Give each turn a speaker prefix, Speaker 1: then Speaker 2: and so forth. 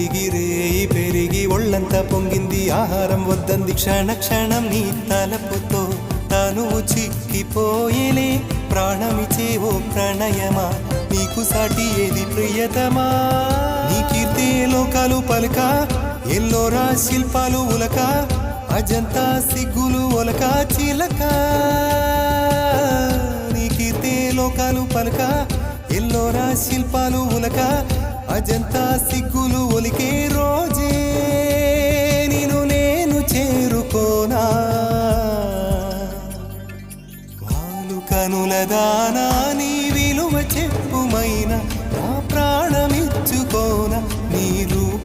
Speaker 1: తిరిగి రేయి పెరిగి ఒళ్ళంతా పొంగింది ఆహారం వద్దంది క్షణ క్షణం నీ తలపుతో తనువు చిక్కిపోయేలే ప్రాణమిచే ఓ ప్రణయమా నీకు సాటి ఏది ప్రియతమా నీ కీర్తే లోకాలు పలుక ఎల్లోరా శిల్పాలు ఉలక అజంతా సిగ్గులు ఒలక చిలక నీ కీర్తే లోకాలు పలుక ఎల్లోరా శిల్పాలు ఉలక అజంతా సిగ్గులు ఒలికే